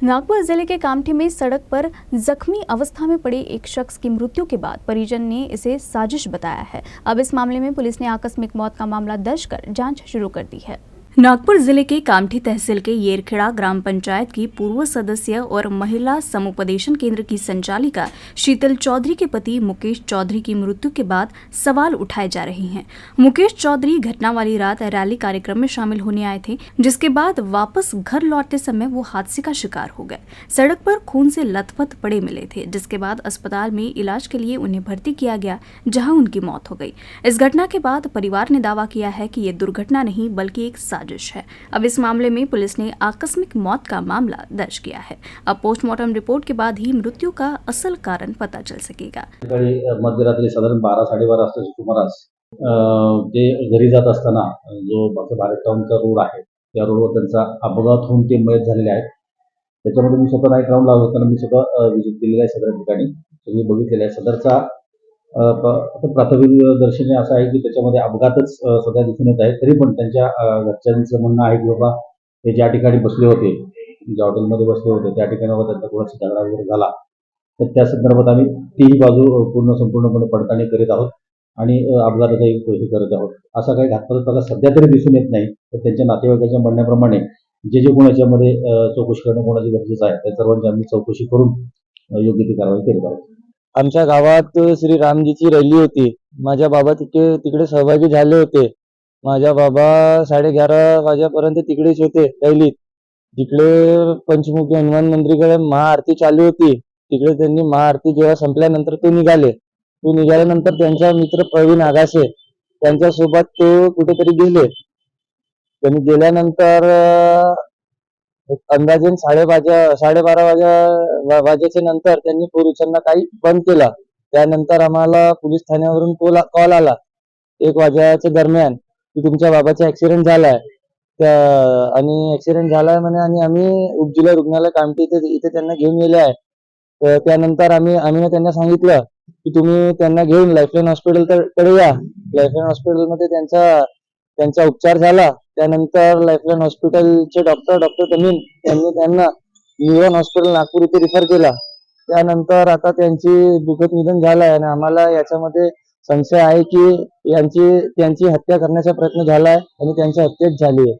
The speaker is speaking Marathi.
नागपुर जिले के कामठी में सड़क पर जख्मी अवस्था में पड़े एक शख्स की मृत्यु के बाद परिजन ने इसे साजिश बताया है। अब इस मामले में पुलिस ने आकस्मिक मौत का मामला दर्ज कर जांच शुरू कर दी है। नागपुर जिले के कामठी तहसील के येरखेड़ा ग्राम पंचायत की पूर्व सदस्य और महिला समुपदेशन केंद्र की संचालिका शीतल चौधरी के पति मुकेश चौधरी की मृत्यु के बाद सवाल उठाए जा रहे हैं। मुकेश चौधरी घटना वाली रात रैली कार्यक्रम में शामिल होने आए थे, जिसके बाद वापस घर लौटते समय वो हादसे का शिकार हो गए। सड़क पर खून से लथपथ पड़े मिले थे, जिसके बाद अस्पताल में इलाज के लिए उन्हें भर्ती किया गया, जहां उनकी मौत हो गई। इस घटना के बाद परिवार ने दावा किया है कि ये दुर्घटना नहीं बल्कि एक साजिश है। अब इस मामले में पुलिस ने आकस्मिक मौत का मामला दर्ज किया है। अब पोस्टमार्टम रिपोर्ट के बाद ही मृत्यू का असल कारण पता चल सकेगा। मध्यरात्री साधारण 12-12:30 वाजताच्या सुमारास ते घरी जात असताना जो भारत टाउनचा रोड आहे त्या रोडवर त्यांचा अपघात होऊन ते मयत झालेले आहेत। त्याच्यामध्ये मी स्वतः नाईट राऊंड लावत असताना मी स्वतः व्हिजिट केलेली आहे सदर ठिकाणी, सगळी बघितलेलं आहे। सदरचा प्राथमिक दर्शनी असं आहे की त्याच्यामध्ये अपघातच सध्या दिसून येत आहे। तरी पण त्यांच्या घरच्यांचं म्हणणं आहे की बाबा ते ज्या ठिकाणी बसले होते, ज्या हॉटेलमध्ये बसले होते त्या ठिकाणी त्यांचा थोडासा झगडा वगैरे झाला, तर त्या संदर्भात आम्ही तीही बाजू संपूर्णपणे पडताळणी करीत आहोत आणि अपघाताचाही हे करत आहोत। असा काही घातपात सध्या तरी दिसून येत नाही। तर त्यांच्या नातेवाईकांच्या म्हणण्याप्रमाणे जे कोणाच्यामध्ये चौकशी करणं कोणाची गरजेचं आहे त्या सर्वांची आम्ही चौकशी करून योग्य ती कारवाई करीत आहोत। आमच्या गावात श्री रामजीची रॅली होती। माझ्या बाबा तिकडे सहभागी झाले होते। माझ्या बाबा 11:30 वाजेपर्यंत तिकडेच होते रॅलीत। तिकडे पंचमुखी हनुमान मंदिराकडे महाआरती चालू होती। तिकडे त्यांनी महाआरती जेव्हा संपल्यानंतर ते निघाल्यानंतर त्यांचा मित्र प्रवीण आगाशे त्यांच्यासोबत ते कुठेतरी गेले। त्यांनी गेल्यानंतर अंदाजे 12:30 वाजेच्या नंतर त्यांनी फोर उचलणं काही बंद केला। त्यानंतर आम्हाला पोलीस ठाण्यावरून कॉल आला 1 वाजेच्या दरम्यान की तुमच्या बाबाचा ऍक्सिडेंट झालाय आणि ऍक्सिडेंट झालाय म्हणे आणि आम्ही उपजिल्हा रुग्णालय कामठी इथे त्यांना घेऊन गेले आहे। तर त्यानंतर आम्ही त्यांना सांगितलं की तुम्ही त्यांना घेऊन लाईफलाईन हॉस्पिटलकडे या। लाईफलाईन हॉस्पिटलमध्ये त्यांचा उपचार झाला। त्यानंतर लाईफलाईन हॉस्पिटलचे डॉक्टर तमीम यांनी त्यांना न्यूरॉन हॉस्पिटल नागपूर इथे रिफर केला। त्यानंतर आता त्यांची दुःखद निधन झालं आहे आणि आम्हाला याच्यामध्ये संशय आहे की त्यांची हत्या करण्याचा प्रयत्न झाला आहे आणि त्यांची हत्याच झाली आहे।